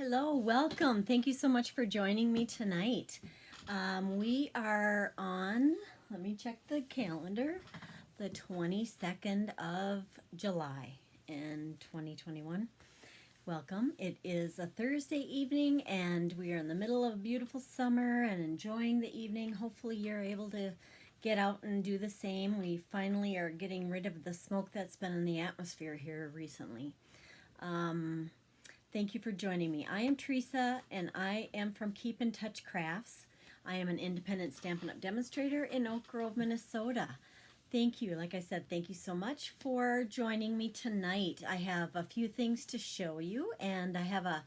Hello, welcome. Thank you so much for joining me tonight. We are on, let me check the calendar, the 22nd of July in 2021. Welcome. It is a Thursday evening and we are in the middle of a beautiful summer and enjoying the evening. Hopefully you're able to get out and do the same. We finally are getting rid of the smoke that's been in the atmosphere here recently. Thank you for joining me. I am Teresa and I am from Keep in Touch Crafts. I am an independent Stampin' Up! Demonstrator in Oak Grove, Minnesota. Thank you. Like I said, thank you so much for joining me tonight. I have a few things to show you and I have a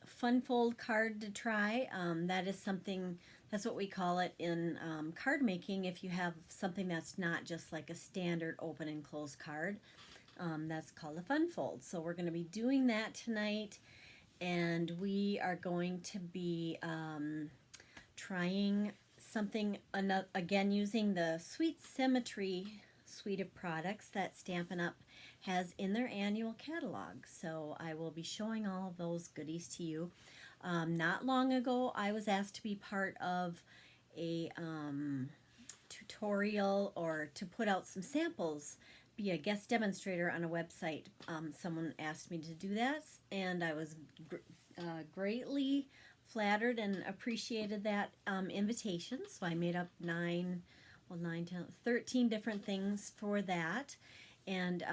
fun fold card to try. That is something, that's what we call it in card making if you have something that's not just like a standard open and close card. That's called a fun fold. So we're going to be doing that tonight, and we are going to be trying something again using the Sweet Symmetry suite of products that Stampin' Up! Has in their annual catalog. So I will be showing all of those goodies to you. Not long ago, I was asked to be part of a tutorial or to put out some samples, be a guest demonstrator on a website. Someone asked me to do that, and I was greatly flattered and appreciated that invitation. So I made up 13 different things for that, and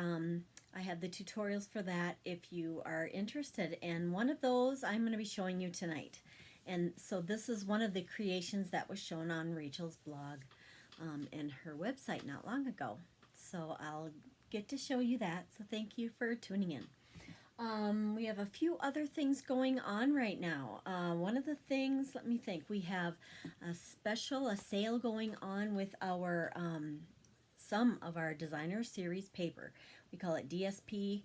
I have the tutorials for that if you are interested. And one of those I'm going to be showing you tonight. And so this is one of the creations that was shown on Rachel's blog and her website not long ago. So I'll get to show you that. So thank you for tuning in. We have a few other things going on right now. One of the things, let me think, we have a sale going on with our some of our designer series paper. We call it DSP.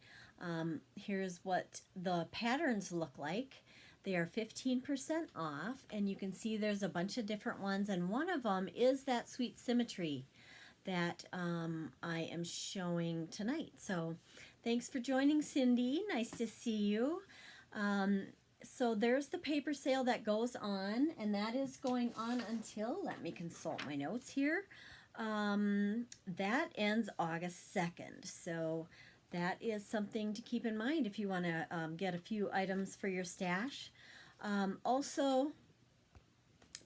Here's what the patterns look like. They are 15% off, and you can see there's a bunch of different ones, and one of them is that Sweet Symmetry that I am showing tonight. So thanks for joining, Cindy. Nice to see you. So there's the paper sale that goes on, and that is going on until, let me consult my notes here, that ends August 2nd. So that is something to keep in mind if you want to get a few items for your stash. Also,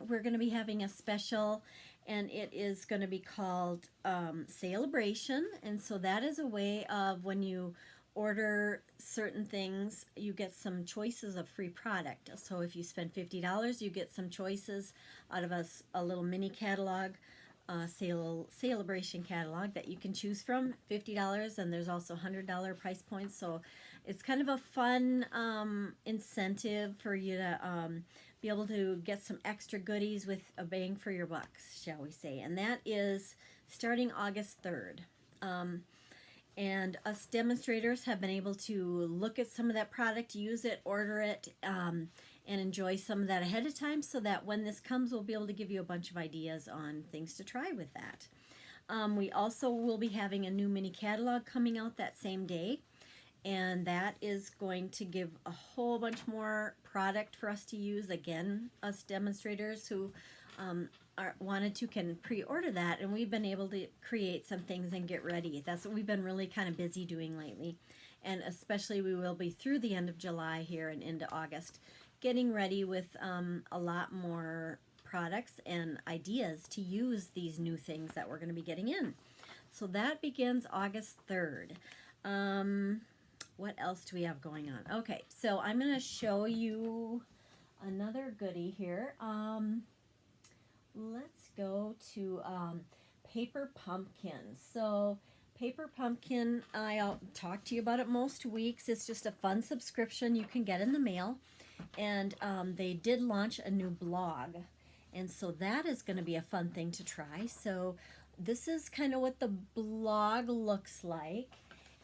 we're going to be having a special, and it is going to be called Celebration. And so that is a way of when you order certain things, you get some choices of free product. So if you spend $50, you get some choices out of a little mini catalog, celebration catalog that you can choose from, $50, and there's also $100 price points. So it's kind of a fun incentive for you to be able to get some extra goodies with a bang for your bucks, shall we say. And that is starting August 3rd. And us demonstrators have been able to look at some of that product, use it, order it, and enjoy some of that ahead of time, so that when this comes, we'll be able to give you a bunch of ideas on things to try with that. We also will be having a new mini catalog coming out that same day, and that is going to give a whole bunch more product for us to use. Again, us demonstrators who wanted to can pre-order that, and we've been able to create some things and get ready. That's what we've been really kind of busy doing lately, and especially we will be through the end of July here and into August, getting ready with a lot more products and ideas to use these new things that we're going to be getting in. So that begins August 3rd. What else do we have going on? Okay, so I'm going to show you another goodie here. Let's go to Paper Pumpkin. So Paper Pumpkin, I'll talk to you about it most weeks. It's just a fun subscription you can get in the mail. And they did launch a new blog. And so that is going to be a fun thing to try. So this is kind of what the blog looks like.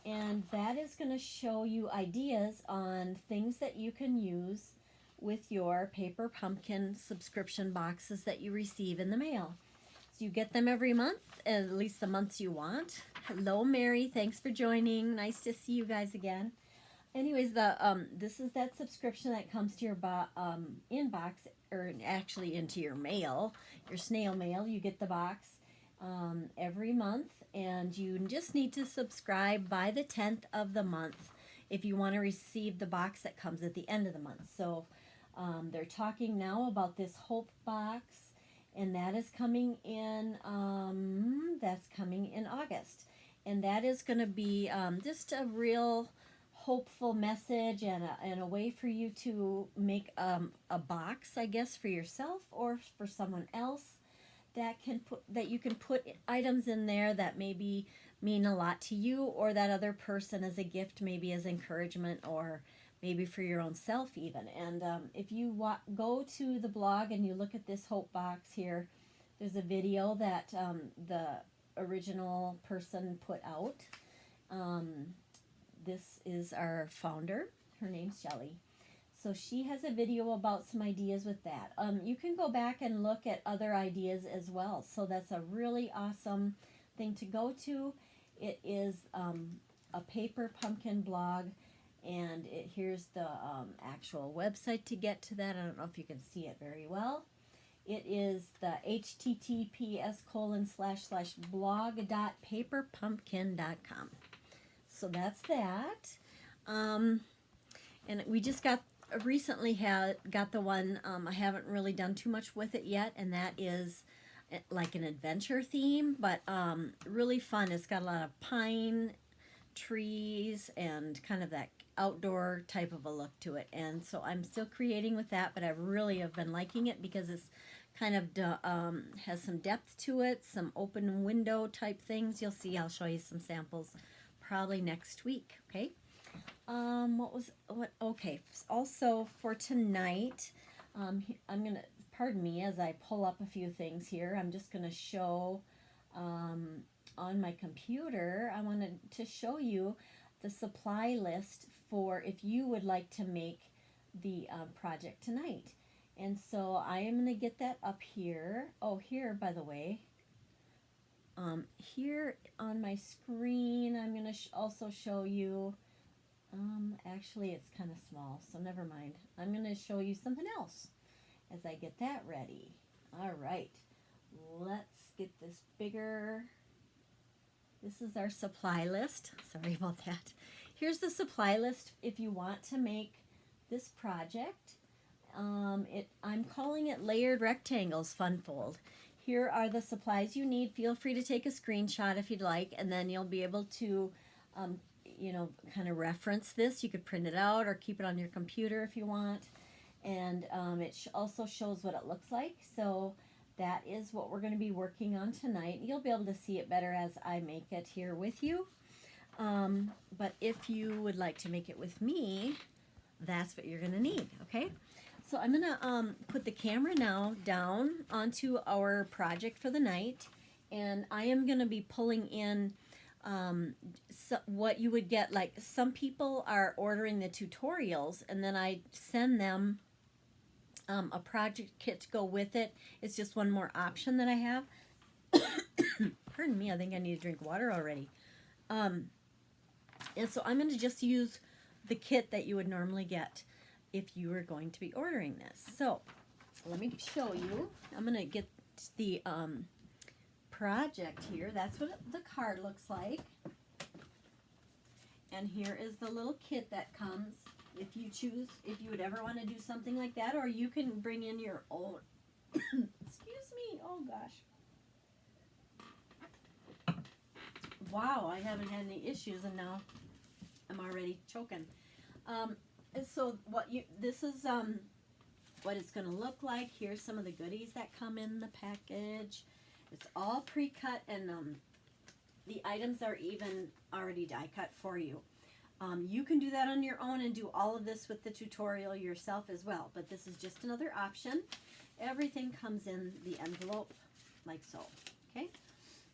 And that is going to show you ideas on things that you can use with your Paper Pumpkin subscription boxes that you receive in the mail. So you get them every month, at least the months you want. Hello, Mary. Thanks for joining. Nice to see you guys again. anyways, this is that subscription that comes to your inbox, or actually into your mail, your snail mail. You get the box every month, and you just need to subscribe by the 10th of the month if you want to receive the box that comes at the end of the month. So they're talking now about this Hope box, and that is coming in. That's coming in August, and that is going to be just a real hopeful message, and a way for you to make a box, I guess, for yourself or for someone else that you can put items in there that maybe mean a lot to you, or that other person as a gift, maybe as encouragement, or maybe for your own self even. And if you go to the blog and you look at this hope box here, there's a video that the original person put out. This is our founder. Her name's Shelly. So she has a video about some ideas with that. You can go back and look at other ideas as well. So that's a really awesome thing to go to. It is a paper pumpkin blog, and here's the actual website to get to that. I don't know if you can see it very well. It is the https://blog.paperpumpkin.com. So that's that. And we just recently got the one, I haven't really done too much with it yet, and that is like an adventure theme, but really fun. It's got a lot of pine trees and kind of that outdoor type of a look to it. And so I'm still creating with that, but I really have been liking it because it's kind of has some depth to it, some open window type things. You'll see, I'll show you some samples probably next week. Okay. Okay. Also for tonight, I'm gonna, pardon me as I pull up a few things here. I'm just gonna show, on my computer, I wanted to show you the supply list for if you would like to make the project tonight. And so I am gonna get that up here. Oh, here, by the way, here on my screen, I'm gonna also show you, actually it's kind of small, so never mind. I'm going to show you something else as I get that ready. All right, let's get this bigger. This is our supply list. Sorry about that. Here's the supply list if you want to make this project. I'm calling it Layered Rectangles Funfold. Here are the supplies you need. Feel free to take a screenshot if you'd like, and then you'll be able to kind of reference this. You could print it out or keep it on your computer if you want. And it also shows what it looks like. So that is what we're going to be working on tonight. You'll be able to see it better as I make it here with you. But if you would like to make it with me, that's what you're going to need, okay? So I'm going to put the camera now down onto our project for the night. And I am going to be pulling in what you would get. Like, some people are ordering the tutorials, and then I send them a project kit to go with it. It's just one more option that I have. Pardon me, I think I need to drink water already. And so I'm going to just use the kit that you would normally get if you were going to be ordering this. So let me show you. I'm going to get the project here. That's what the card looks like. And here is the little kit that comes if you choose, if you would ever want to do something like that, or you can bring in your own. Excuse me. Oh gosh. Wow, I haven't had any issues, and now I'm already choking. And so this is what it's going to look like. Here's some of the goodies that come in the package. It's all pre-cut, and the items are even already die cut for you. You can do that on your own and do all of this with the tutorial yourself as well, but this is just another option. Everything comes in the envelope like so. Okay,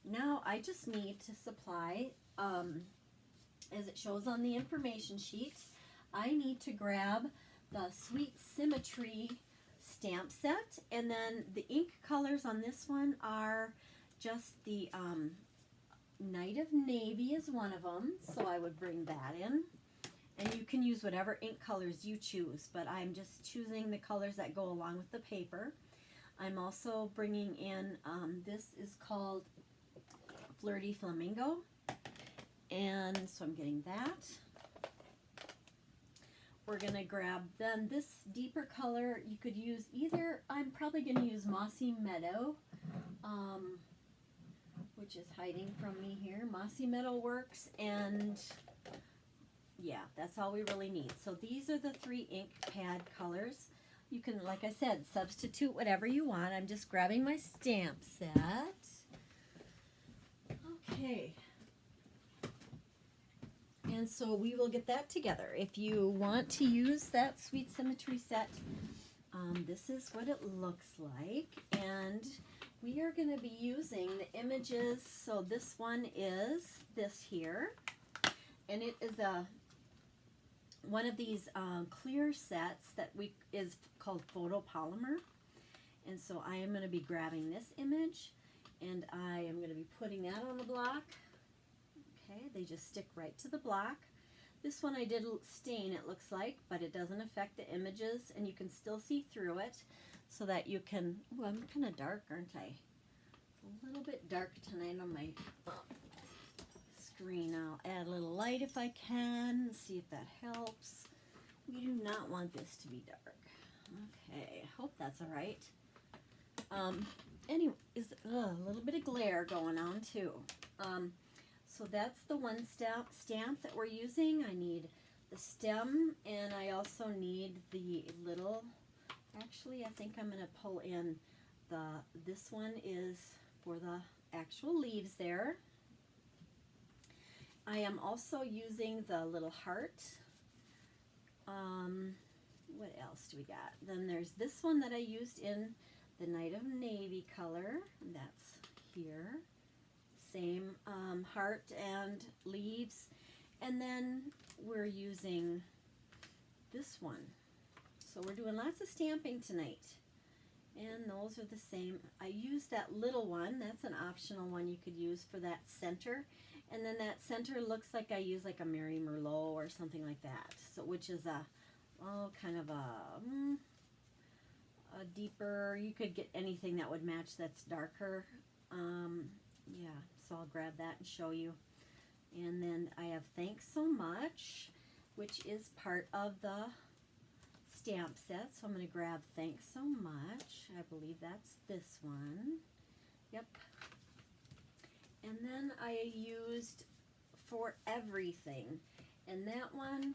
now I just need to supply, as it shows on the information sheet, I need to grab the Sweet Symmetry stamp set, and then the ink colors on this one are just the Night of Navy is one of them, so I would bring that in. And you can use whatever ink colors you choose, but I'm just choosing the colors that go along with the paper. I'm also bringing in, this is called Flirty Flamingo, and so I'm getting that. We're going to grab then this deeper color. You could use either, I'm probably going to use Mossy Meadow, which is hiding from me here. Mossy Meadow works, and yeah, that's all we really need. So these are the 3 ink pad colors. You can, like I said, substitute whatever you want. I'm just grabbing my stamp set. Okay. And so we will get that together. If you want to use that Sweet Symmetry set, this is what it looks like. And we are going to be using the images. So this one is this here. And it is one of these clear sets that is called photopolymer. And so I am going to be grabbing this image, and I am going to be putting that on the block. Okay, they just stick right to the block. This one I did stain, it looks like, but it doesn't affect the images, and you can still see through it so that you can, oh, I'm kind of dark, aren't I? It's a little bit dark tonight on my screen. I'll add a little light if I can, see if that helps. We do not want this to be dark. Okay, I hope that's all right. Anyway, a little bit of glare going on too. So that's the one stamp that we're using. I need the stem, and I also need the little, actually I think I'm going to pull in this one is for the actual leaves there. I am also using the little heart. What else do we got? Then there's this one that I used in the Night of Navy color. That's here. Same heart and leaves. And then we're using this one. So we're doing lots of stamping tonight. And those are the same. I used that little one. That's an optional one you could use for that center. And then that center looks like I use like a Mary Merlot or something like that. So which is kind of a deeper, you could get anything that would match that's darker. Yeah, so I'll grab that and show you. And then I have Thanks So Much, which is part of the stamp set. So I'm going to grab Thanks So Much. I believe that's this one. Yep. And then I used For Everything. And that one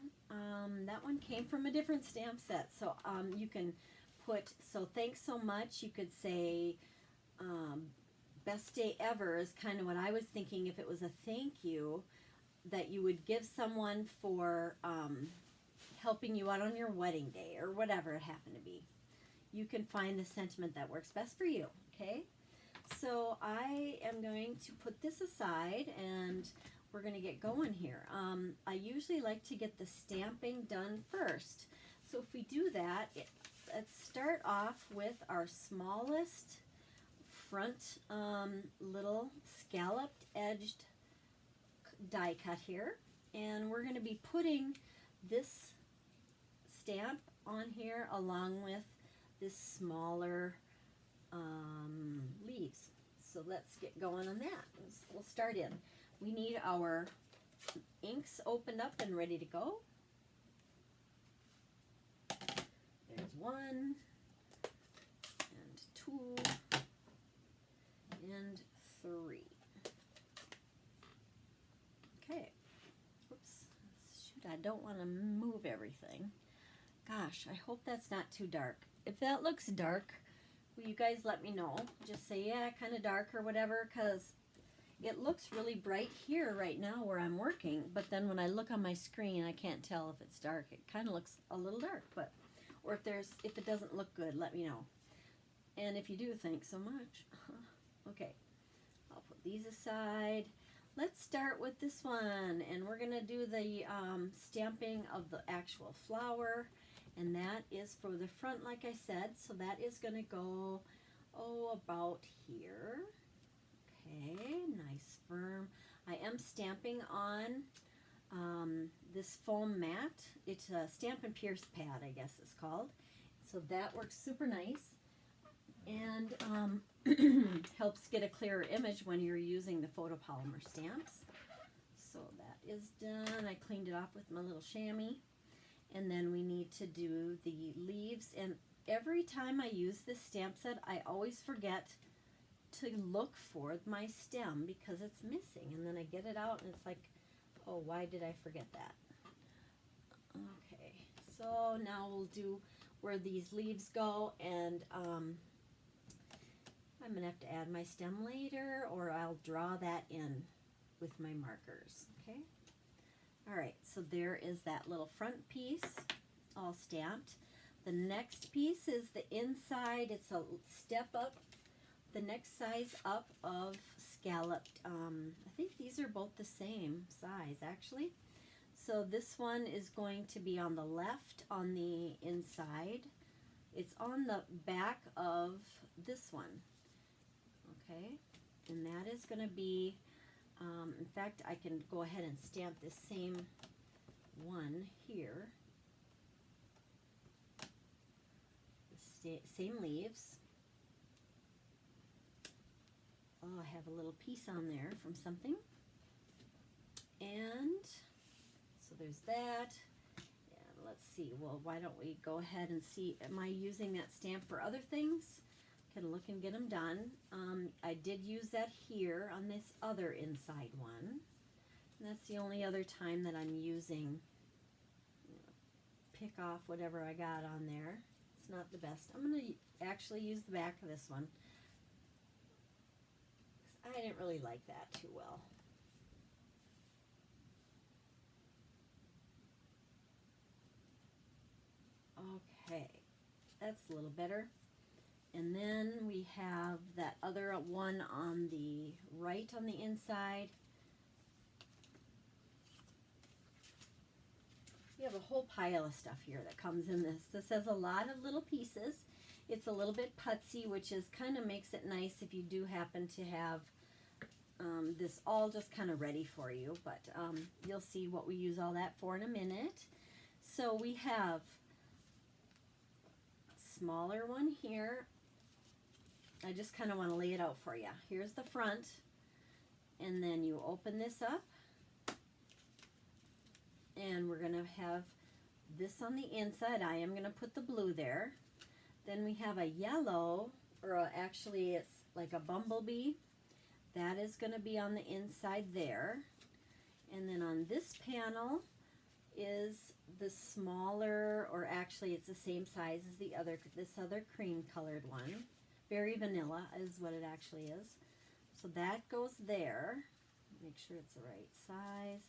came from a different stamp set. So you can put, so thanks so much, you could say best day ever is kind of what I was thinking, if it was a thank you that you would give someone for helping you out on your wedding day or whatever it happened to be. You can find the sentiment that works best for you, okay? So I am going to put this aside and we're going to get going here. I usually like to get the stamping done first. So if we do that, let's start off with our smallest front little scalloped edged die cut here. And we're going to be putting this stamp on here along with this smaller leaves. So let's get going on that. We'll start in. We need our inks opened up and ready to go. There's 1 and 2 and 3. Okay. Oops. Shoot, I don't want to move everything. Gosh, I hope that's not too dark. If that looks dark, will you guys let me know? Just say, yeah, kind of dark or whatever, because it looks really bright here right now where I'm working, but then when I look on my screen, I can't tell if it's dark. It kind of looks a little dark, but, or if it doesn't look good, let me know. And if you do, thanks so much. Okay, I'll put these aside. Let's start with this one, and we're going to do the stamping of the actual flower, and that is for the front, like I said, so that is going to go, about here. Okay, nice firm. I am stamping on this this foam mat. It's a Stamp and Pierce pad, I guess it's called. So that works super nice, and helps get a clearer image when you're using the photopolymer stamps. So that is done. I cleaned it off with my little chamois. And then we need to do the leaves. And every time I use this stamp set, I always forget to look for my stem because it's missing. And then I get it out and it's like, oh, why did I forget that? Okay, so now we'll do where these leaves go, and I'm going to have to add my stem later, or I'll draw that in with my markers, okay? All right, so there is that little front piece all stamped. The next piece is the inside. It's a step up, the next size up of scalloped. I think these are both the same size, actually. So this one is going to be on the left on the inside. It's on the back of this one, okay? And that is going to be, in fact, I can go ahead and stamp this same one here. The same leaves. Oh, I have a little piece on there from something. And so there's that. And let's see, well, why don't we go ahead and see, am I using that stamp for other things? Can look and get them done. I did use that here on this other inside one. And that's the only other time that I'm using, pick off whatever I got on there. It's not the best. I'm going to actually use the back of this one. I didn't really like that too well. Okay, that's a little better. And then we have that other one on the right on the inside. We have a whole pile of stuff here that comes in this. This has a lot of little pieces. It's a little bit putsy, which is kind of makes it nice if you do happen to have this all just kind of ready for you. But you'll see what we use all that for in a minute. So we have a smaller one here. I just kind of want to lay it out for you. Here's the front, and then you open this up, and we're going to have this on the inside. I am going to put the blue there. Then we have a yellow, or actually it's like a bumblebee. That is going to be on the inside there. And then on this panel is the smaller, or actually it's the same size as the other, this other cream colored one. Very vanilla is what it actually is. So that goes there. Make sure it's the right size.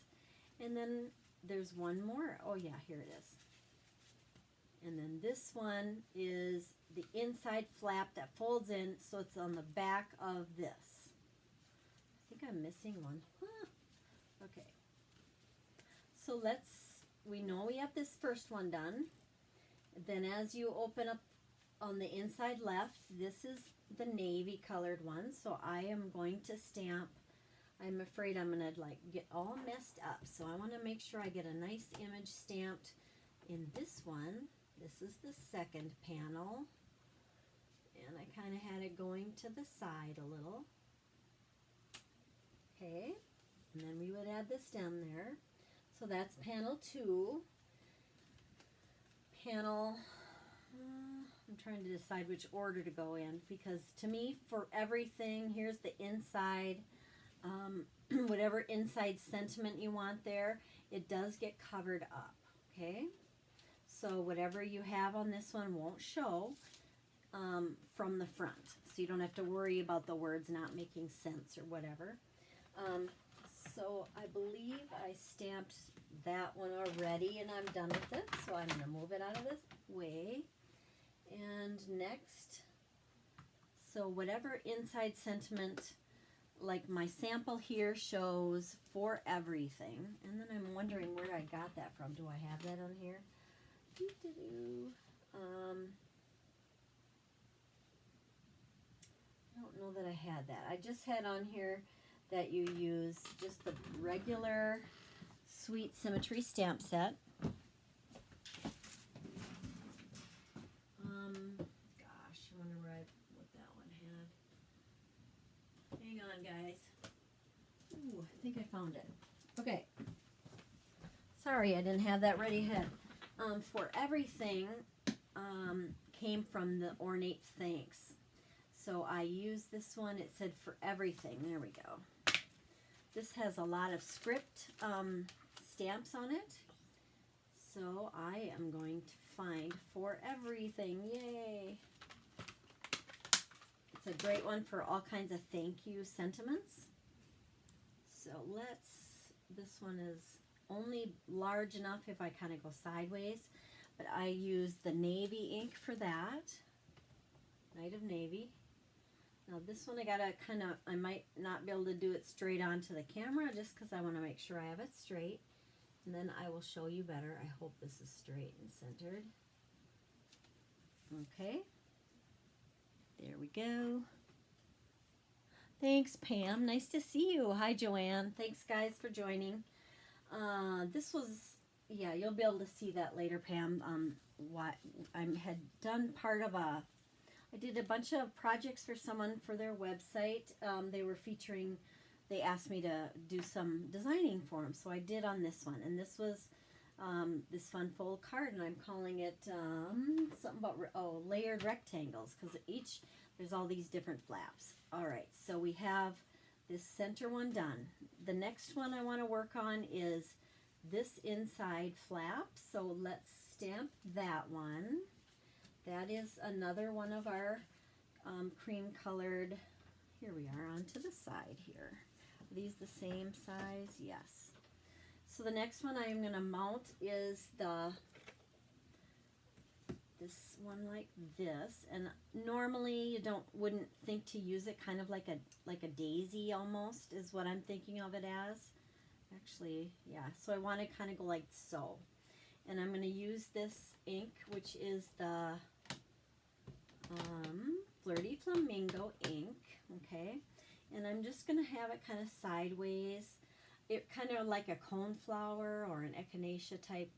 And then there's one more. Oh yeah, here it is. And then this one is the inside flap that folds in, so it's on the back of this. I think I'm missing one. Huh. Okay. So we know we have this first one done. Then as you open up on the inside left, this is the navy colored one, so I am going to stamp. I'm afraid I'm going to like get all messed up, so I want to make sure I get a nice image stamped in this one. This is the second panel, and I kind of had it going to the side a little. Okay, and then we would add the stem there. So that's panel 2. Panel, I'm trying to decide which order to go in, because to me, for everything, here's the inside, whatever inside sentiment you want there, it does get covered up, okay? So whatever you have on this one won't show from the front, so you don't have to worry about the words not making sense or whatever. So I believe I stamped that one already, and I'm done with it, so I'm going to move it out of this way. And next, so whatever inside sentiment, like my sample here shows for everything. And then I'm wondering where I got that from. Do I have that on here? I don't know that I had that. I just had on here that you use just the regular sweet Symmetry stamp set. Gosh, I wonder what that one had. Hang on, guys. Ooh, I think I found it. Okay. Sorry, I didn't have that ready ahead. For everything came from the Ornate Thanks. So I used this one. It said for everything. There we go. This has a lot of script stamps on it. So I am going to find for everything. Yay! It's a great one for all kinds of thank you sentiments. So this one is only large enough if I kind of go sideways, but I use the navy ink for that. Night of Navy. Now this one I might not be able to do it straight onto the camera just because I want to make sure I have it straight. And then I will show you better. I hope this is straight and centered. Okay. There we go. Thanks, Pam. Nice to see you. Hi, Joanne. Thanks, guys, for joining. This was, yeah, you'll be able to see that later, Pam. What I had done part of I did a bunch of projects for someone for their website. They were featuring, they asked me to do some designing for them, so I did on this one. And this was this fun fold card, and I'm calling it something about, layered rectangles, because there's all these different flaps. All right, so we have this center one done. The next one I want to work on is this inside flap, so let's stamp that one. That is another one of our cream colored, here we are, onto the side here. Are these the same size? Yes. So the next one I'm going to mount is this one like this, and normally you wouldn't think to use it kind of like a daisy almost is what I'm thinking of it as. Actually, yeah, so I want to kind of go like so. And I'm going to use this ink, which is the Flirty Flamingo ink, okay? And I'm just going to have it kind of sideways. It kind of like a coneflower or an echinacea type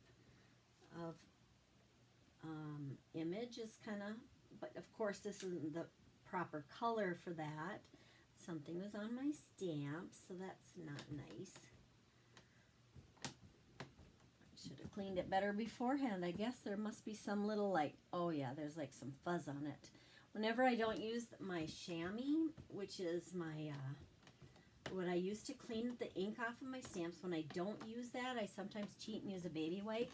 of image is kind of, but of course this isn't the proper color for that. Something was on my stamp, so that's not nice. Should have cleaned it better beforehand. I guess there must be some little like, oh yeah, there's like some fuzz on it. Whenever I don't use my chamois, which is my, what I use to clean the ink off of my stamps, when I don't use that, I sometimes cheat and use a baby wipe,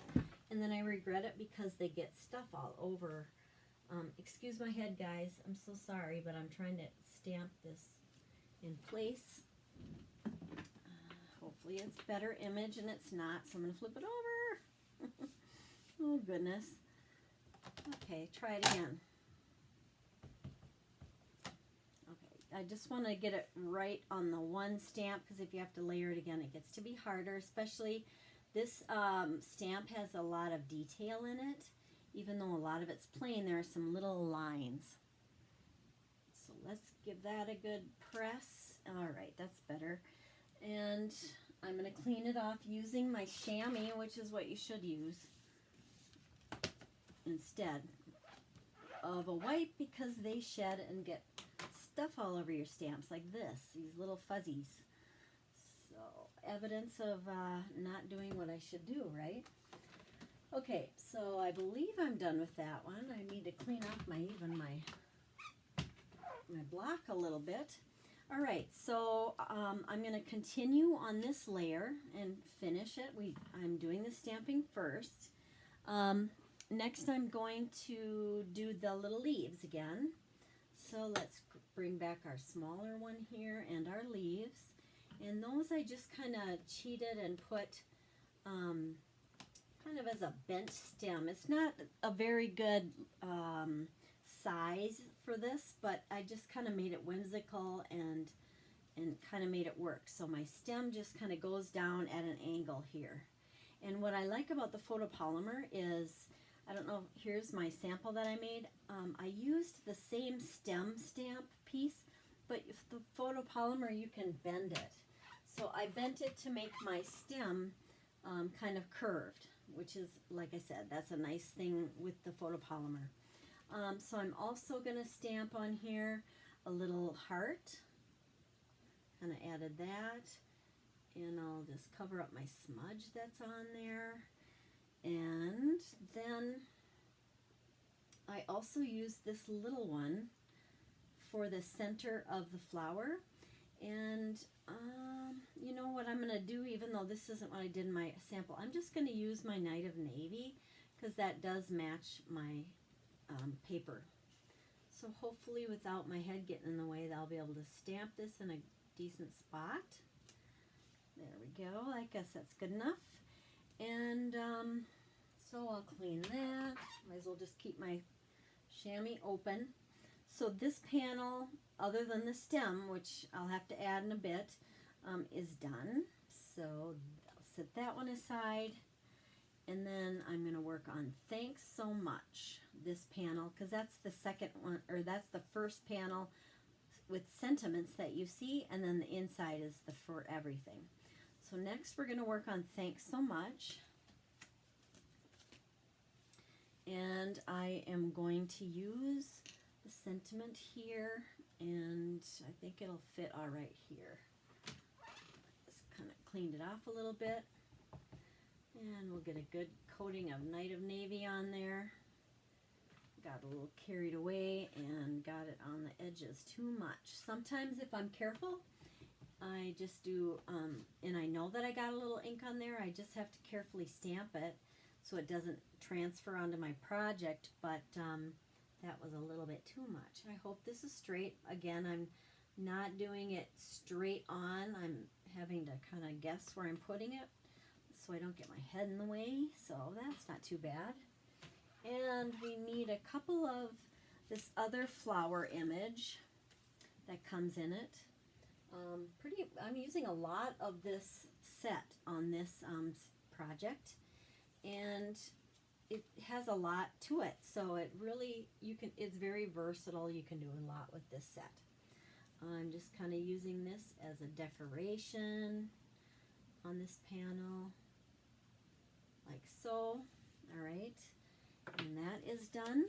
and then I regret it because they get stuff all over. Excuse my head, guys. I'm so sorry, but I'm trying to stamp this in place. Hopefully it's better image, and it's not, so I'm going to flip it over. Oh, goodness. Okay, try it again. Okay, I just want to get it right on the one stamp, because if you have to layer it again, it gets to be harder, especially this stamp has a lot of detail in it. Even though a lot of it's plain, there are some little lines. So let's give that a good press. All right, that's better. And I'm going to clean it off using my chamois, which is what you should use instead of a wipe, because they shed and get stuff all over your stamps like this, these little fuzzies. So evidence of not doing what I should do, right? Okay, so I believe I'm done with that one. I need to clean off my block a little bit. All right, so I'm going to continue on this layer and finish it. I'm doing the stamping first. Next, I'm going to do the little leaves again. So let's bring back our smaller one here and our leaves. And those I just kind of cheated and put kind of as a bent stem. It's not a very good size for this, but I just kind of made it whimsical and kind of made it work. So my stem just kind of goes down at an angle here. And what I like about the photopolymer is, I don't know, here's my sample that I made. I used the same stem stamp piece, but if the photopolymer, you can bend it. So I bent it to make my stem kind of curved, which is, like I said, that's a nice thing with the photopolymer. So I'm also going to stamp on here a little heart. Kind of added that. And I'll just cover up my smudge that's on there. And then I also use this little one for the center of the flower. And you know what I'm going to do, even though this isn't what I did in my sample, I'm just going to use my Night of Navy because that does match my paper. So hopefully without my head getting in the way, I'll be able to stamp this in a decent spot. There we go. I guess that's good enough. And so I'll clean that. Might as well just keep my chamois open. So this panel, other than the stem, which I'll have to add in a bit, is done. So I'll set that one aside. And then I'm going to work on Thanks So Much, this panel, because that's the second one, or that's the first panel with sentiments that you see, and then the inside is the For Everything. So next we're going to work on Thanks So Much. And I am going to use the sentiment here, and I think it'll fit all right here. Just kind of cleaned it off a little bit. And we'll get a good coating of Night of Navy on there. Got a little carried away and got it on the edges too much. Sometimes if I'm careful, I just do, and I know that I got a little ink on there, I just have to carefully stamp it so it doesn't transfer onto my project, but that was a little bit too much. I hope this is straight. Again, I'm not doing it straight on. I'm having to kind of guess where I'm putting it so I don't get my head in the way, so that's not too bad. And we need a couple of this other flower image that comes in it. I'm using a lot of this set on this project, and it has a lot to it, so it really, it's very versatile. You can do a lot with this set. I'm just kind of using this as a decoration on this panel, like so. All right, and that is done,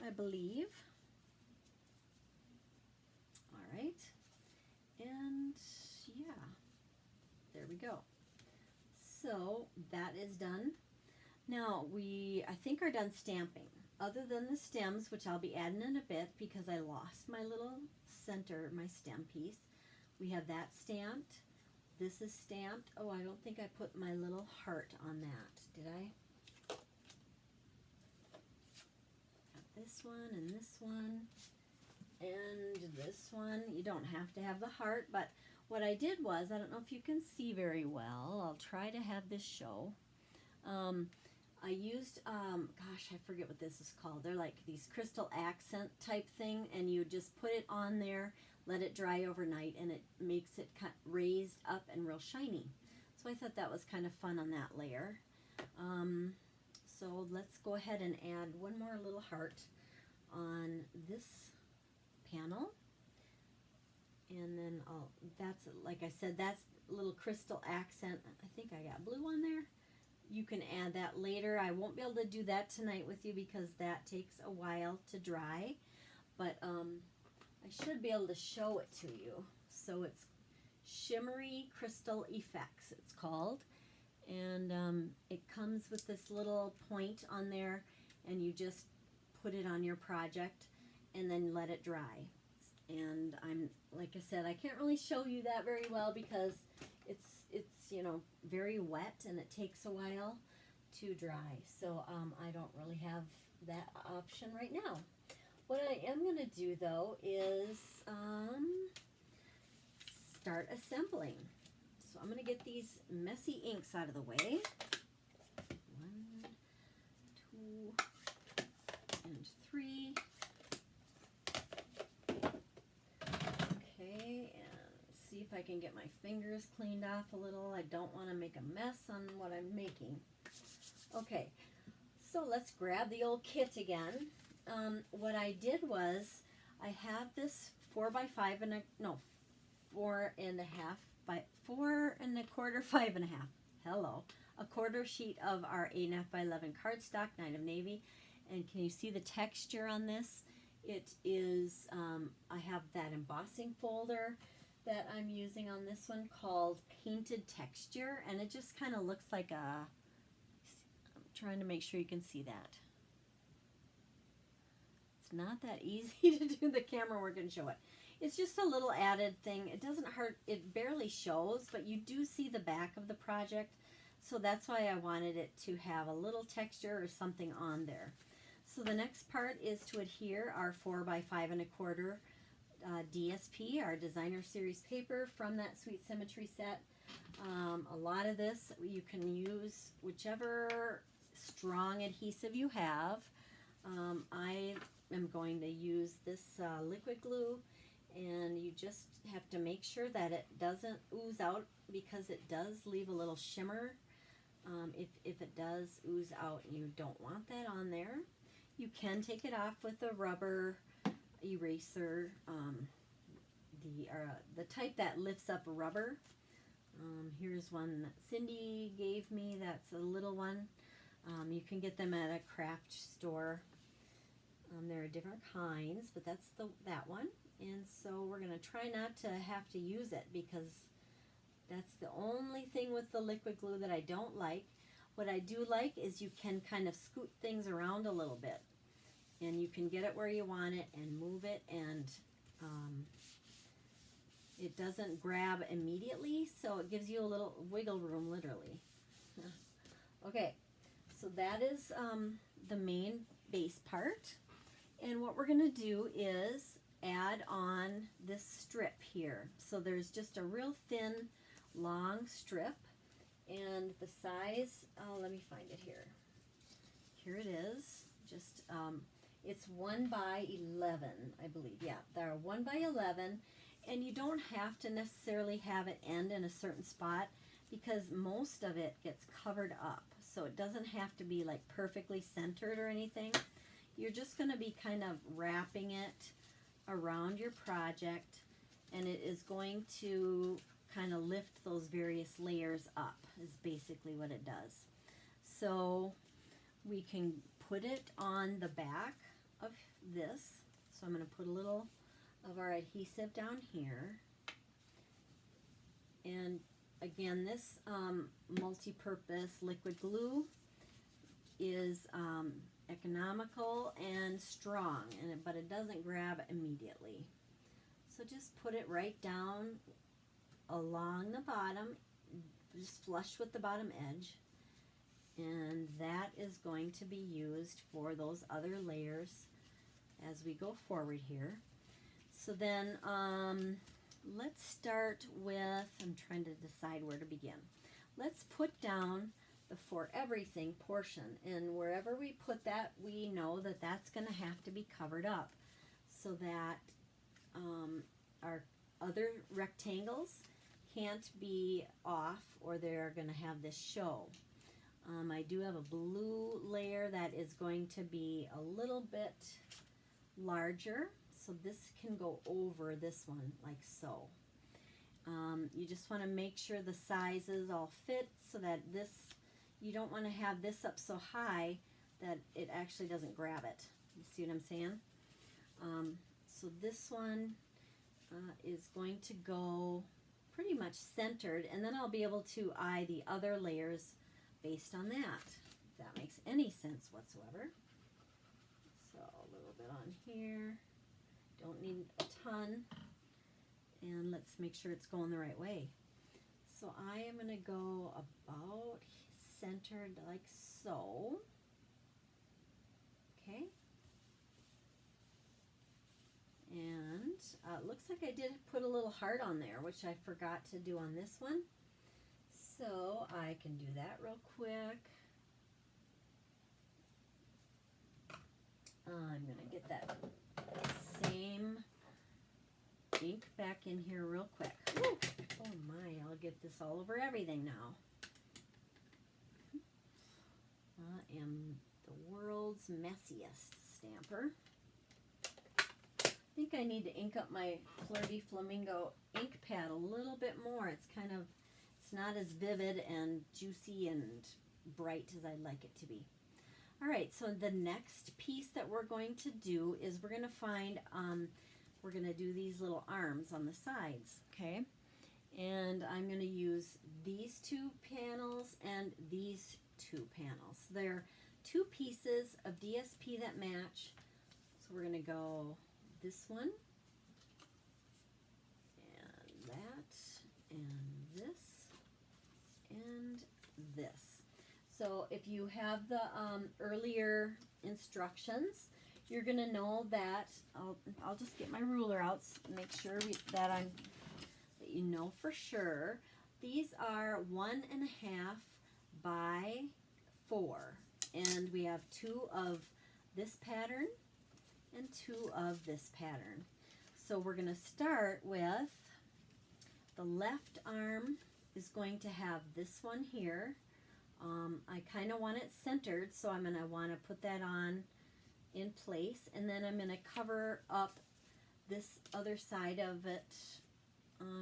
I believe. All right, and yeah, there we go. So that is done. Now we, I think, are done stamping. Other than the stems, which I'll be adding in a bit because I lost my little center, my stem piece. We have that stamped. This is stamped. Oh, I don't think I put my little heart on that, did I? Got this one and this one and this one. You don't have to have the heart, but what I did was, I don't know if you can see very well, I'll try to have this show. I used, gosh, I forget what this is called. They're like these crystal accent type thing, and you just put it on there, let it dry overnight, and it makes it raised up and real shiny. So I thought that was kind of fun on that layer. So let's go ahead and add one more little heart on this panel. And then that's, like I said, that's little crystal accent. I think I got blue on there. You can add that later. I won't be able to do that tonight with you because that takes a while to dry. But I should be able to show it to you. So it's Shimmery Crystal Effects, it's called. And it comes with this little point on there, and you just put it on your project and then let it dry. And I'm, like I said, I can't really show you that very well because it's you know, very wet and it takes a while to dry. So I don't really have that option right now. What I am going to do though is start assembling. So I'm going to get these messy inks out of the way. 1, 2, and 3. Okay, and see if I can get my fingers cleaned off a little. I don't want to make a mess on what I'm making. Okay, so let's grab the old kit again. What I did was, I have this 4x5 and a, no, 4 1/4 by 4 1/4, 5 1/2. Hello, a quarter sheet of our 8.5 by 11 cardstock, Night of Navy. And can you see the texture on this? It is, I have that embossing folder that I'm using on this one called Painted Texture, and it just kind of looks like a, I'm trying to make sure you can see that. It's not that easy to do the camera work and show it. It's just a little added thing. It doesn't hurt, it barely shows, but you do see the back of the project, so that's why I wanted it to have a little texture or something on there. So the next part is to adhere our 4 by 5 1/4 DSP, our designer series paper from that Sweet Symmetry set. A lot of this you can use whichever strong adhesive you have. I am going to use this liquid glue, and you just have to make sure that it doesn't ooze out, because it does leave a little shimmer. If it does ooze out, you don't want that on there. You can take it off with a rubber eraser, the type that lifts up rubber. Here's one that Cindy gave me. That's a little one. You can get them at a craft store. There are different kinds, but that's that one. And so we're going to try not to have to use it, because that's the only thing with the liquid glue that I don't like. What I do like is you can kind of scoot things around a little bit, and you can get it where you want it and move it, and it doesn't grab immediately, so it gives you a little wiggle room, literally. Okay, so that is the main base part, and what we're going to do is add on this strip here. So there's just a real thin, long strip, and the size, let me find it here. Here it is. Just it's 1 by 11, I believe. Yeah, they're 1 by 11, and you don't have to necessarily have it end in a certain spot, because most of it gets covered up, so it doesn't have to be like perfectly centered or anything. You're just going to be kind of wrapping it around your project, and it is going to kind of lift those various layers up, is basically what it does. So we can put it on the back of this. So I'm going to put a little of our adhesive down here, and again, this multi-purpose liquid glue is economical and strong, but it doesn't grab immediately. So just put it right down along the bottom, just flush with the bottom edge, and that is going to be used for those other layers as we go forward here. So then let's start with, I'm trying to decide where to begin. Let's put down the For Everything portion, and wherever we put that, we know that that's going to have to be covered up, so that our other rectangles can't be off, or they're going to have this show. I do have a blue layer that is going to be a little bit larger, so this can go over this one like so. You just want to make sure the sizes all fit, so that this, you don't want to have this up so high that it actually doesn't grab it. You see what I'm saying? So this one is going to go pretty much centered, and then I'll be able to eye the other layers based on that, if that makes any sense whatsoever. So a little bit on here, don't need a ton, and let's make sure it's going the right way. So I am going to go about centered like so. Okay. And it looks like I did put a little heart on there, which I forgot to do on this one. So I can do that real quick. I'm going to get that same ink back in here real quick. Woo! Oh my, I'll get this all over everything now. I am the world's messiest stamper. I think I need to ink up my Flirty Flamingo ink pad a little bit more. It's kind of it's not as vivid and juicy and bright as I'd like it to be. All right, so the next piece that we're going to do is we're going to find, we're going to do these little arms on the sides, okay? And I'm going to use these two panels and these two panels. They're two pieces of DSP that match. So we're going to go this one, and that, and this, and this. So if you have the earlier instructions, you're going to know that, I'll just get my ruler out to make sure that you know for sure. These are 1.5 by 4, and we have 2 of this pattern and 2 of this pattern. So we're going to start with the left arm is going to have this one here. I kind of want it centered, so I'm going to want to put that on in place, and then I'm going to cover up this other side of it,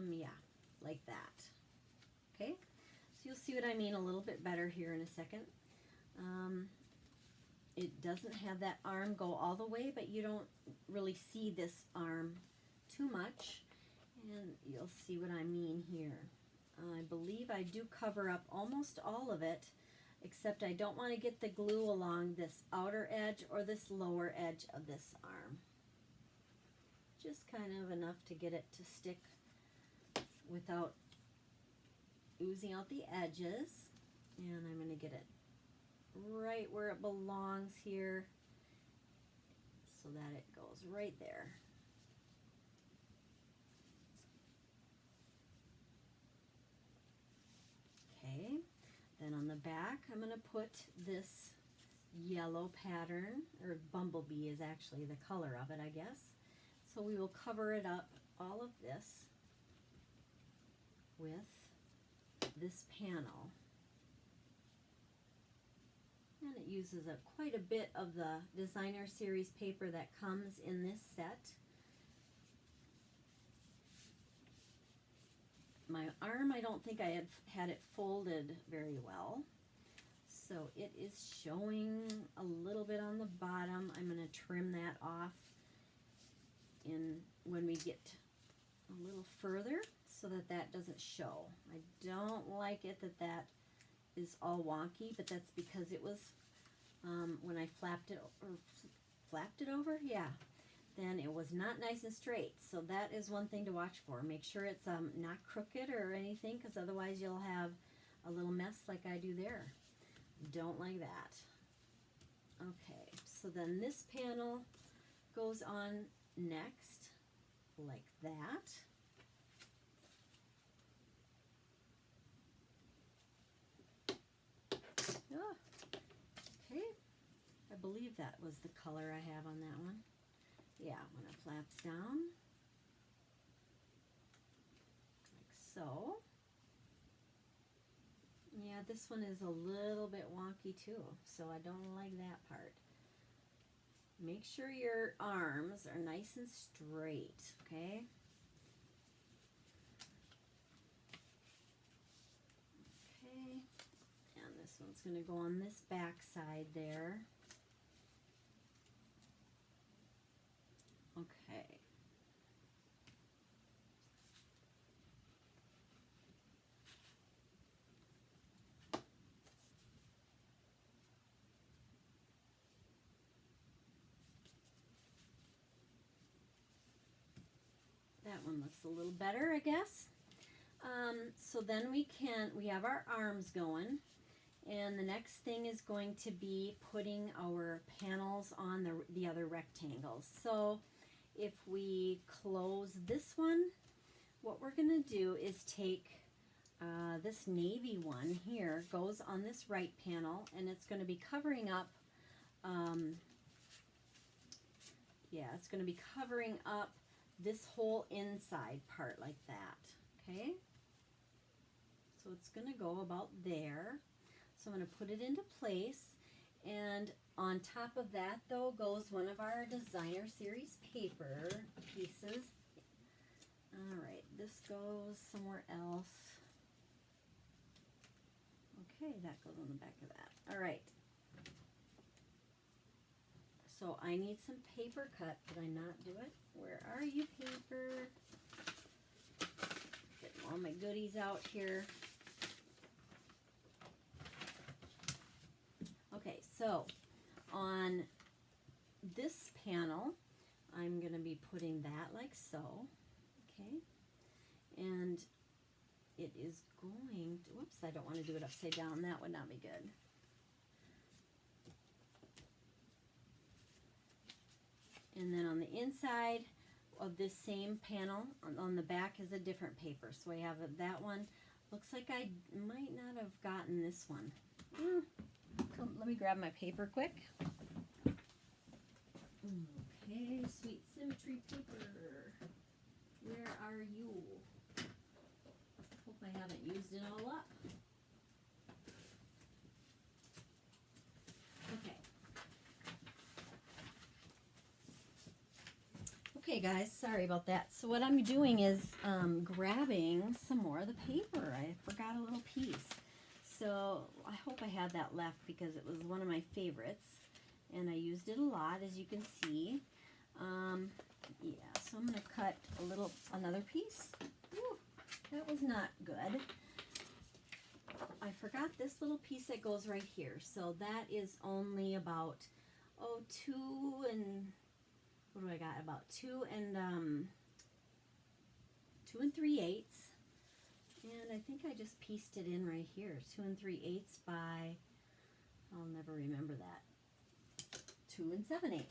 yeah, like that. Okay, so you'll see what I mean a little bit better here in a second. It doesn't have that arm go all the way, but you don't really see this arm too much, and you'll see what I mean here. I believe I do cover up almost all of it, except I don't want to get the glue along this outer edge or this lower edge of this arm. Just kind of enough to get it to stick without oozing out the edges. And I'm going to get it right where it belongs here so that it goes right there. Okay, then on the back I'm going to put this yellow pattern, or bumblebee is actually the color of it, I guess. So we will cover it up, all of this, with this panel. And it uses quite a bit of the designer series paper that comes in this set. My arm, I don't think I had it folded very well, so it is showing a little bit on the bottom. I'm going to trim that off when we get a little further so that that doesn't show. I don't like it that is all wonky, but that's because it was when I flapped it over, yeah, then it was not nice and straight. So that is one thing to watch for. Make sure it's not crooked or anything, because otherwise you'll have a little mess like I do there. Don't like that. Okay, so then this panel goes on next, like that. Ah, okay, I believe that was the color I have on that one. Yeah, when it flaps down, like so. Yeah, this one is a little bit wonky too, so I don't like that part. Make sure your arms are nice and straight, okay? Okay, and this one's going to go on this back side there. Okay. That one looks a little better, I guess. So then we have our arms going, and the next thing is going to be putting our panels on the other rectangles. So if we close this one, what we're going to do is take this navy one here, goes on this right panel, and it's going to be covering up, yeah, it's going to be covering up this whole inside part like that, okay? So it's going to go about there. So I'm going to put it into place, and on top of that though goes one of our designer series paper pieces. All right, this goes somewhere else. Okay, that goes on the back of that. All right. So I need some paper cut. Did I not do it? Where are you, paper? Getting all my goodies out here. Okay, so on this panel, I'm going to be putting that like so. Okay. And it is going to, whoops, I don't want to do it upside down. That would not be good. And then on the inside of this same panel, on the back is a different paper. So I have that one. Looks like I might not have gotten this one. Come, let me grab my paper quick. Okay, sweet symmetry paper. Where are you? Hope I haven't used it all up. Okay. Okay guys, sorry about that. So what I'm doing is grabbing some more of the paper. I forgot a little piece. So I hope I had that left because it was one of my favorites. And I used it a lot, as you can see. Yeah, so I'm going to cut another piece. Ooh, that was not good. I forgot this little piece that goes right here. So that is only about, oh, 2 what do I got? About 2 3/8. And I think I just pieced it in right here. 2 3/8 by, I'll never remember that. 2 7/8.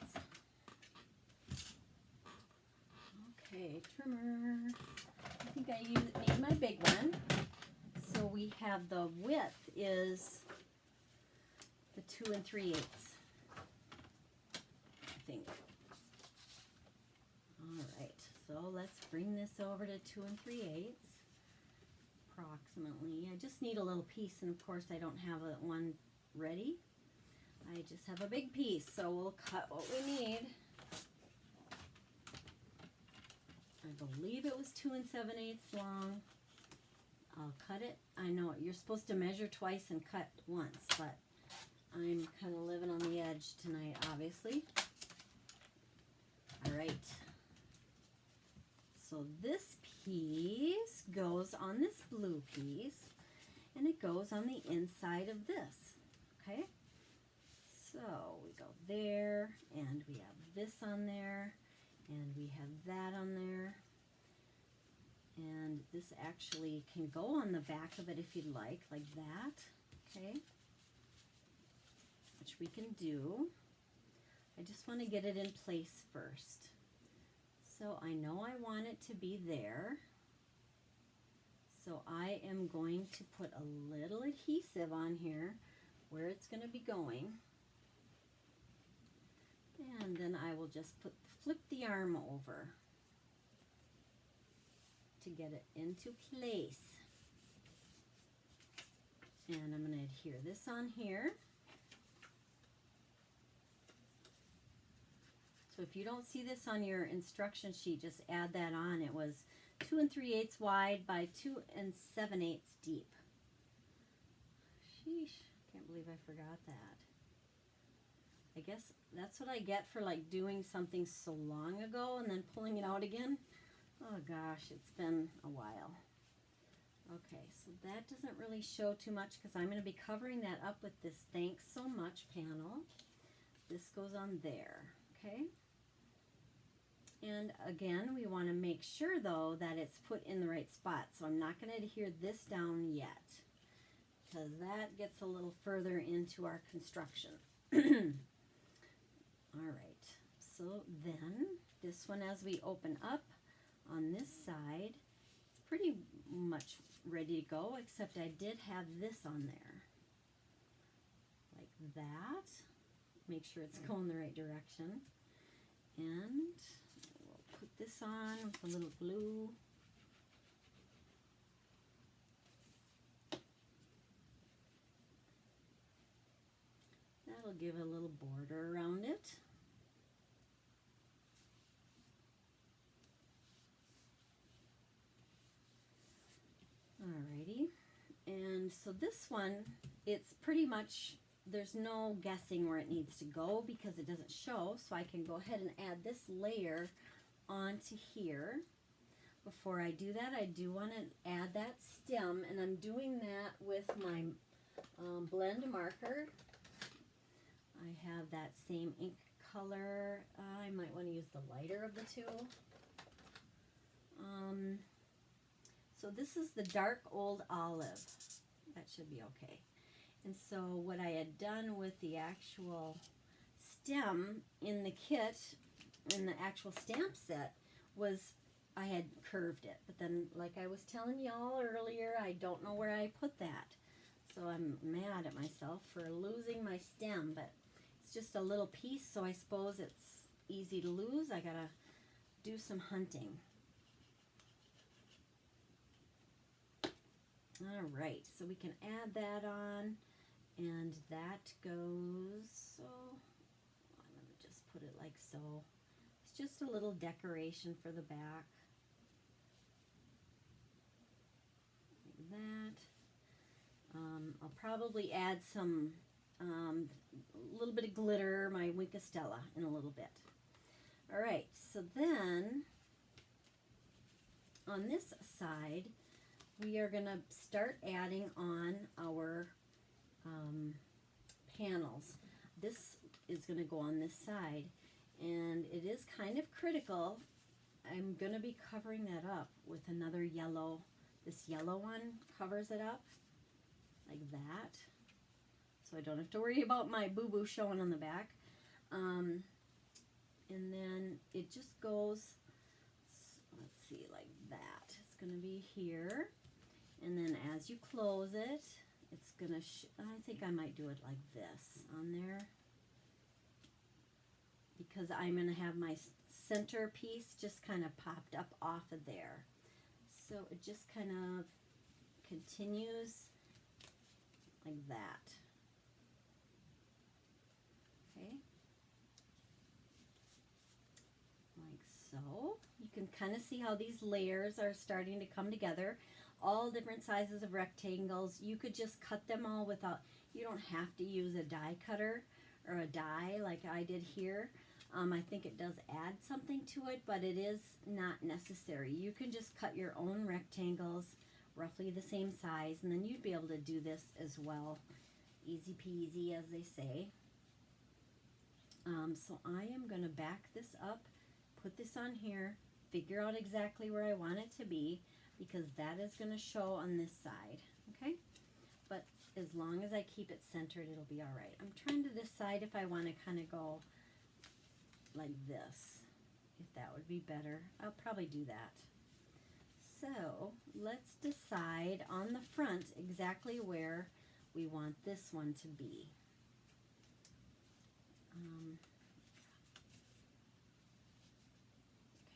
Okay, trimmer. I think I need my big one. So we have the width is the 2 3/8. I think. All right, so let's bring this over to 2 3/8 approximately. I just need a little piece, and of course I don't have one ready. I just have a big piece, so we'll cut what we need. I believe it was 2 7/8 long. I'll cut it. I know you're supposed to measure twice and cut once, but I'm kind of living on the edge tonight, obviously. All right. So this piece goes on this blue piece, and it goes on the inside of this, okay? So we go there, and we have this on there, and we have that on there, and this actually can go on the back of it if you'd like that, okay? Which we can do. I just want to get it in place first. So I know I want it to be there. So I am going to put a little adhesive on here where it's going to be going. And then I will just flip the arm over to get it into place. And I'm going to adhere this on here. So if you don't see this on your instruction sheet, just add that on. It was 2 3/8 wide by 2 7/8 deep. Sheesh, can't believe I forgot that. I guess that's what I get for like doing something so long ago and then pulling it out again. Oh gosh, it's been a while. Okay, so that doesn't really show too much because I'm going to be covering that up with this Thanks So Much panel. This goes on there, okay? And again, we want to make sure though that it's put in the right spot. So I'm not going to adhere this down yet because that gets a little further into our construction. All right, so then this one, as we open up on this side, it's pretty much ready to go, except I did have this on there like that. Make sure it's going the right direction. And we'll put this on with a little glue. That'll give a little border around it. Alrighty, and So this one, it's pretty much, there's no guessing where it needs to go because it doesn't show. So I can go ahead and add this layer onto here. Before I do that, I do want to add that stem, and I'm doing that with my blend marker. I have that same ink color. I might want to use the lighter of the two. So this is the dark old olive. That should be okay. And so what I had done with the actual stem in the kit, in the actual stamp set, was I had curved it. But then, like I was telling y'all earlier, I don't know where I put that. So I'm mad at myself for losing my stem, but it's just a little piece, so I suppose it's easy to lose. I gotta do some hunting. All right, so we can add that on, and that goes, so I'm gonna just put it like so. It's just a little decoration for the back. Like that. I'll probably add some, a little bit of glitter, my Winkostella, in a little bit. All right, so then on this side, we are gonna start adding on our panels. This is gonna go on this side, and it is kind of critical. I'm gonna be covering that up with another yellow. This yellow one covers it up like that, so I don't have to worry about my boo-boo showing on the back. And then it just goes, let's see, like that. It's gonna be here, and then as you close it, it's gonna, I think I might do it like this on there, because I'm gonna have my center piece just kind of popped up off of there. So it just kind of continues like that. Okay. Like so. You can kind of see how these layers are starting to come together. All different sizes of rectangles. You could just cut them all without, you don't have to use a die cutter or a die like I did here. I think it does add something to it, but it is not necessary. You can just cut your own rectangles roughly the same size, and then you'd be able to do this as well. Easy peasy, as they say. So I am going to back this up, put this on here, figure out exactly where I want it to be, because that is going to show on this side, okay? But as long as I keep it centered, it'll be all right. I'm trying to decide if I want to kind of go like this, if that would be better. I'll probably do that. So let's decide on the front exactly where we want this one to be.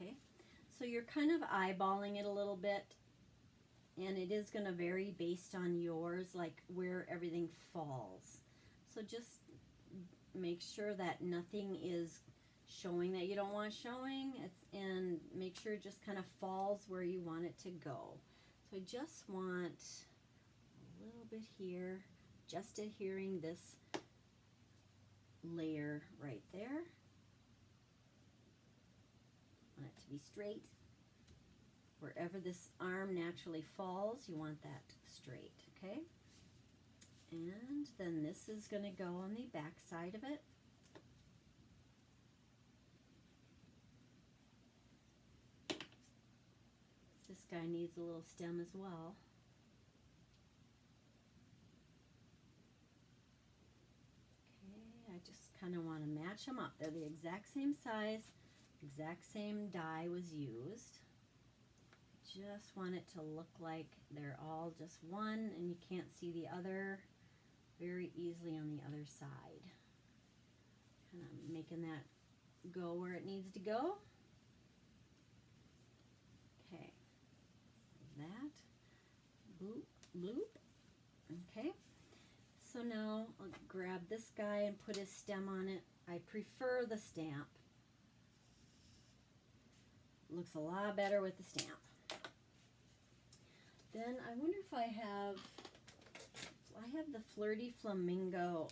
Okay, so you're kind of eyeballing it a little bit, and it is going to vary based on yours, like where everything falls. So just make sure that nothing is showing that you don't want showing, and make sure it just kind of falls where you want it to go. So I just want a little bit here, just adhering this layer right there. Want it to be straight. Wherever this arm naturally falls, you want that straight, okay? And then this is going to go on the back side of it. This guy needs a little stem as well. Okay, I just kind of want to match them up. They're the exact same size, exact same die was used. Just want it to look like they're all just one, and you can't see the other very easily on the other side. Kind of making that go where it needs to go. Okay, that, boop, bloop. Okay, so now I'll grab this guy and put his stem on it. I prefer the stamp. Looks a lot better with the stamp. Then I wonder if I have I have the Flirty Flamingo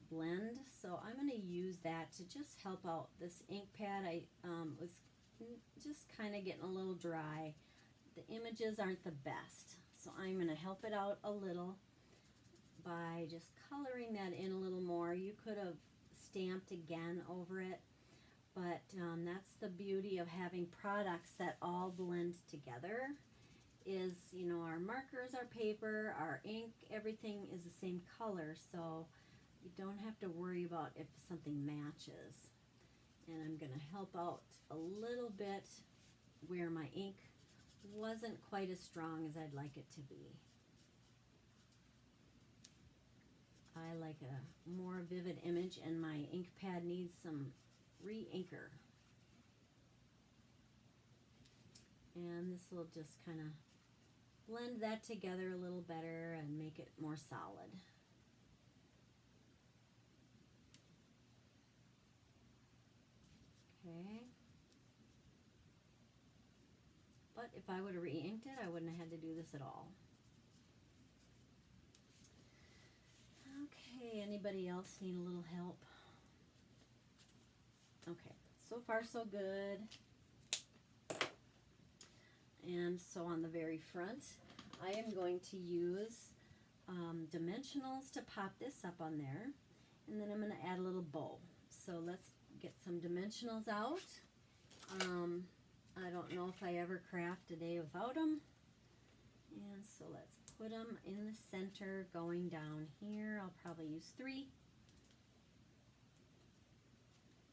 blend, so I'm going to use that to just help out this ink pad. I was just kind of getting a little dry. The images aren't the best, so I'm going to help it out a little by just coloring that in a little more. You could have stamped again over it, but that's the beauty of having products that all blend together. Is, you know, our markers, our paper, our ink, everything is the same color, so you don't have to worry about if something matches. And I'm going to help out a little bit where my ink wasn't quite as strong as I'd like it to be. I like a more vivid image, and my ink pad needs some re-inker. And this will just kind of blend that together a little better and make it more solid. Okay. But if I would have re-inked it, I wouldn't have had to do this at all. Okay, anybody else need a little help? Okay, so far so good. And so on the very front, I am going to use dimensionals to pop this up on there. And then I'm going to add a little bow. So let's get some dimensionals out. I don't know if I ever craft a day without them. And so let's put them in the center going down here. I'll probably use 3.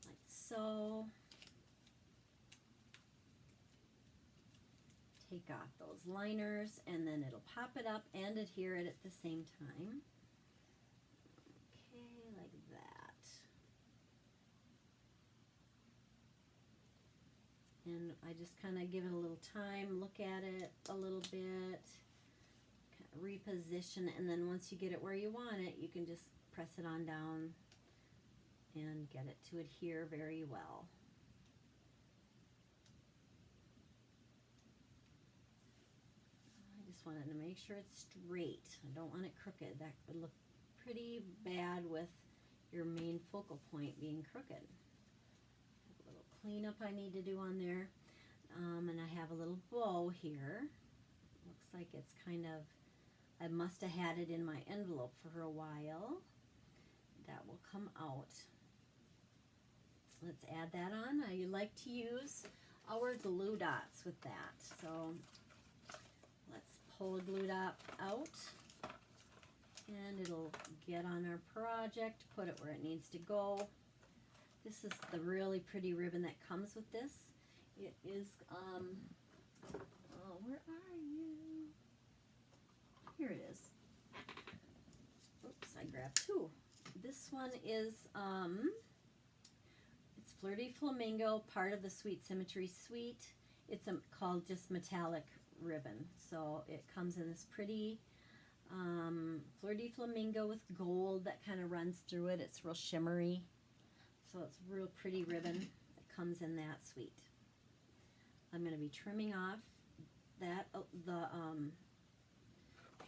Like so. Take off those liners, and then it'll pop it up and adhere it at the same time. Okay, like that. And I just kind of give it a little time, look at it a little bit, kind of reposition, and then once you get it where you want it, you can just press it on down and get it to adhere very well. Wanted to make sure it's straight. I don't want it crooked. That would look pretty bad with your main focal point being crooked. A little cleanup I need to do on there. And I have a little bow here. Looks like it's kind of, I must have had it in my envelope for a while. That will come out. Let's add that on. I like to use our glue dots with that. So let's pull a glue dot out, and it'll get on our project, put it where it needs to go. This is the really pretty ribbon that comes with this. It is, oh, where are you? Here it is. Oops, I grabbed 2. This one is, it's Flirty Flamingo, part of the Sweet Symmetry suite. It's called just metallic ribbon. So it comes in this pretty Flirty Flamingo with gold that kind of runs through it. It's real shimmery. So it's a real pretty ribbon that comes in that suite. I'm going to be trimming off that,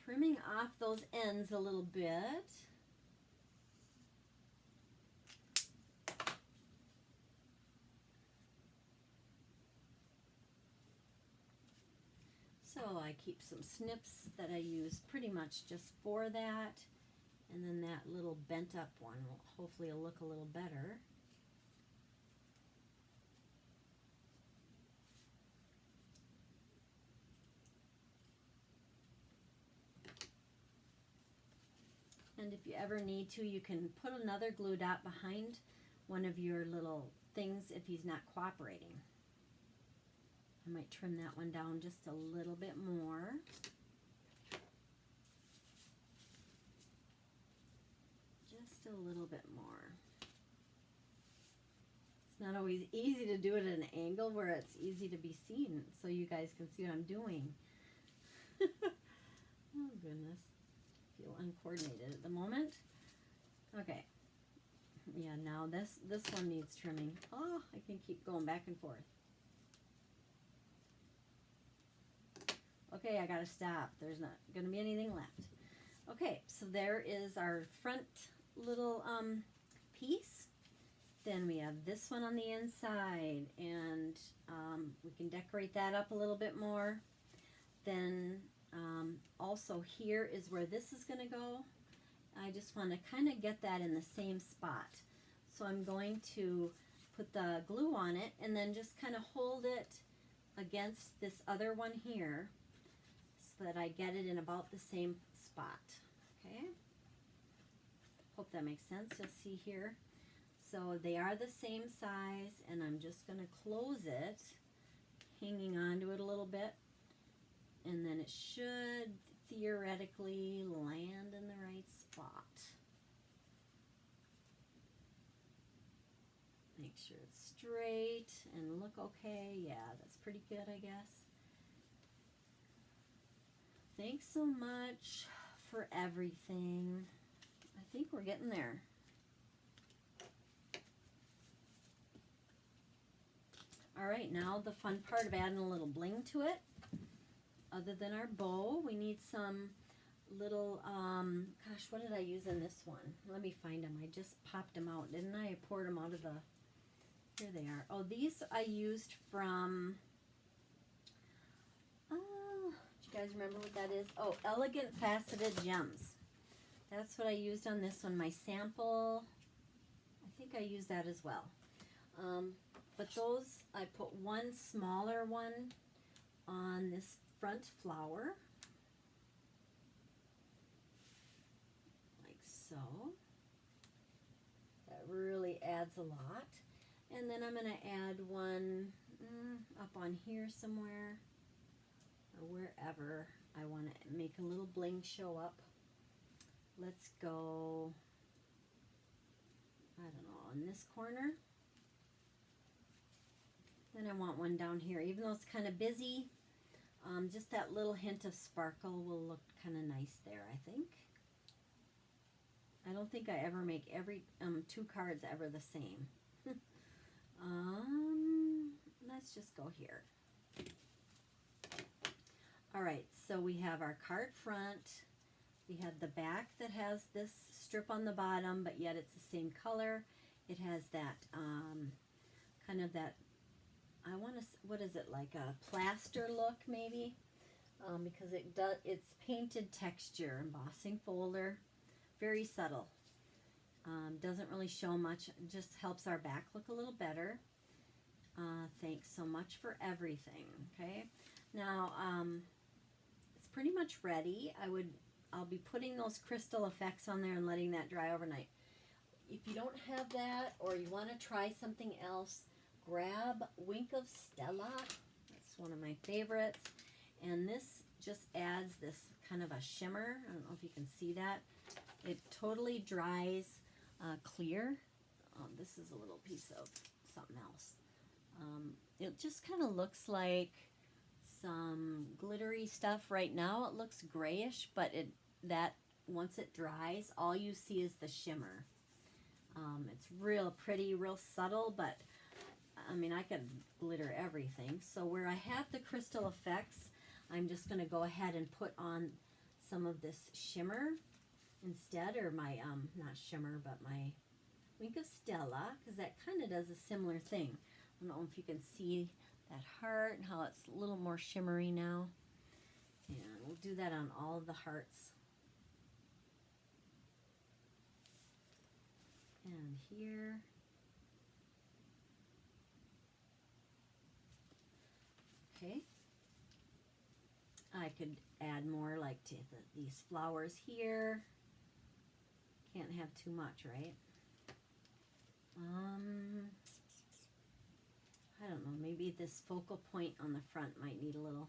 trimming off those ends a little bit. So I keep some snips that I use pretty much just for that. And then that little bent up one will hopefully look a little better. And if you ever need to, you can put another glue dot behind one of your little things if he's not cooperating. I might trim that one down just a little bit more. Just a little bit more. It's not always easy to do it at an angle where it's easy to be seen, so you guys can see what I'm doing. Oh goodness. I feel uncoordinated at the moment. Okay. Yeah, now this one needs trimming. Oh, I can keep going back and forth. Okay, I gotta stop. There's not gonna be anything left. Okay, so there is our front little piece. Then we have this one on the inside, and we can decorate that up a little bit more. Then also here is where this is going to go. I just want to kind of get that in the same spot. So I'm going to put the glue on it and then just kind of hold it against this other one here so that I get it in about the same spot. Okay? Hope that makes sense. You'll see here. So they are the same size, and I'm just going to close it, hanging onto it a little bit, and then it should theoretically land in the right spot. Make sure it's straight and look okay. Yeah, that's pretty good, I guess. Thanks so much for everything. I think we're getting there. All right, now the fun part of adding a little bling to it. Other than our bow, we need some little, gosh, what did I use in this one? Let me find them. I just popped them out, didn't I? I poured them out of the, here they are. Oh, these I used from, do you guys remember what that is? Oh, Elegant Faceted Gems. That's what I used on this one. My sample, I think I used that as well. But those, I put one smaller one on this front flower, like so. That really adds a lot. And then I'm going to add one up on here somewhere, or wherever I want to make a little bling show up. Let's go, I don't know, in this corner. Then I want one down here. Even though it's kind of busy, just that little hint of sparkle will look kind of nice there, I think. I don't think I ever make every two cards ever the same. Let's just go here. All right, so we have our card front. We have the back that has this strip on the bottom, but yet it's the same color. It has that kind of that, I want to, what is it, like a plaster look maybe? Because it's painted texture, embossing folder, very subtle. Doesn't really show much, just helps our back look a little better. Thanks so much for everything. Okay, now it's pretty much ready. I'll be putting those crystal effects on there and letting that dry overnight. If you don't have that, or you want to try something else, grab Wink of Stella. That's one of my favorites. And this just adds this kind of a shimmer. I don't know if you can see that. It totally dries clear. This is a little piece of something else. It just kind of looks like some glittery stuff right now. It looks grayish, but once it dries, all you see is the shimmer. It's real pretty, real subtle, but I mean, I could glitter everything. So where I have the crystal effects, I'm just going to go ahead and put on some of this shimmer instead, or my, not shimmer, but my Wink of Stella, because that kind of does a similar thing. I don't know if you can see that heart and how it's a little more shimmery now. And we'll do that on all of the hearts. And here. Okay. I could add more like to these flowers here. Can't have too much, right? I don't know, maybe this focal point on the front might need a little.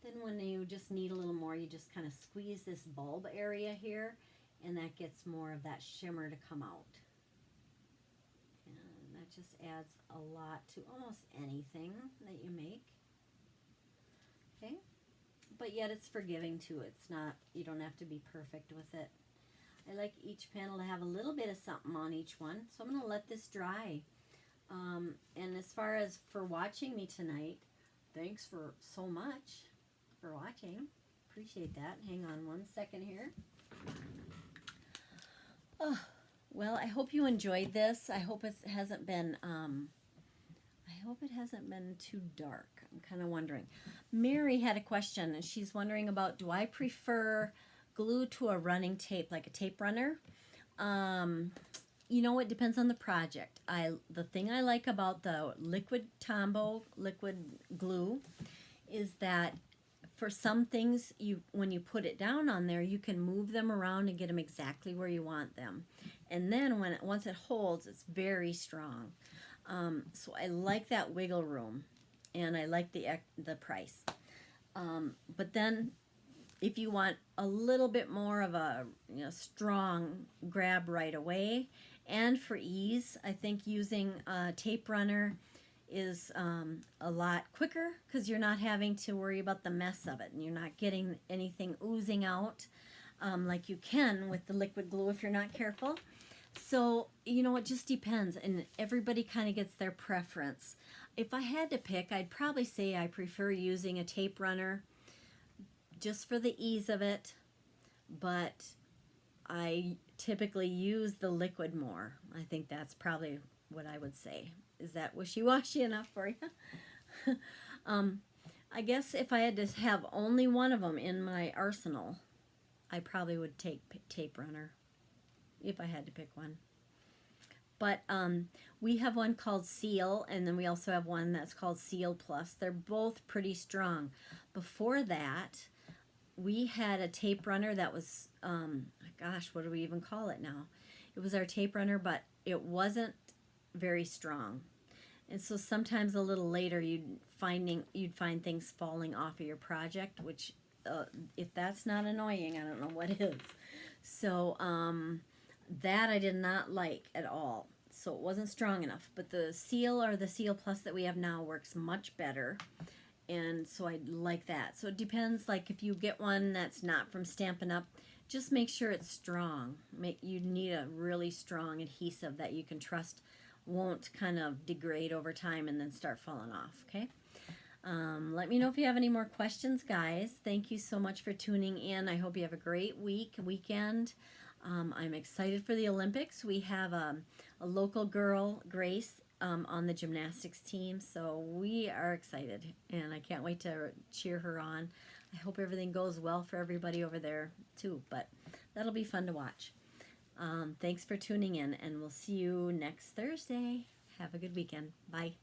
Then when you just need a little more, you just kind of squeeze this bulb area here, and that gets more of that shimmer to come out. And that just adds a lot to almost anything that you make. Okay? But yet it's forgiving too. It's not, you don't have to be perfect with it. I like each panel to have a little bit of something on each one. So I'm going to let this dry. And as far as for watching me tonight, thanks for so much for watching. Appreciate that. Hang on one second here. Oh, well, I hope you enjoyed this. I hope it hasn't been too dark. I'm kind of wondering. Mary had a question, and she's wondering about, do I prefer glue to a running tape, like a tape runner? You know, it depends on the project. The thing I like about the liquid Tombow liquid glue is that for some things, when you put it down on there, you can move them around and get them exactly where you want them. And then once it holds, it's very strong. So I like that wiggle room, and I like the price. But then if you want a little bit more of a strong grab right away, and for ease, I think using a tape runner is a lot quicker, because you're not having to worry about the mess of it, and you're not getting anything oozing out like you can with the liquid glue if you're not careful. So, it just depends, and everybody kind of gets their preference. If I had to pick, I'd probably say I prefer using a tape runner just for the ease of it, but I typically use the liquid more. I think that's probably what I would say. Is that wishy-washy enough for you? I guess if I had to have only one of them in my arsenal, I probably would take tape runner if I had to pick one. But we have one called Seal, and then we also have one that's called Seal Plus. They're both pretty strong. Before that, we had a tape runner that was, gosh, what do we even call it now? It was our tape runner, but it wasn't very strong. And so sometimes a little later you'd find things falling off of your project, which if that's not annoying, I don't know what is. So that I did not like at all. So it wasn't strong enough. But the Seal, or the Seal Plus that we have now, works much better. And so I like that. So it depends, like if you get one that's not from Stampin' Up, just make sure it's strong. You need a really strong adhesive that you can trust won't kind of degrade over time and then start falling off, okay? Let me know if you have any more questions, guys. Thank you so much for tuning in. I hope you have a great weekend. I'm excited for the Olympics. We have a local girl, Grace, on the gymnastics team, so we are excited, and I can't wait to cheer her on. I hope everything goes well for everybody over there too, but that'll be fun to watch. Thanks for tuning in, and we'll see you next Thursday. Have a good weekend. Bye.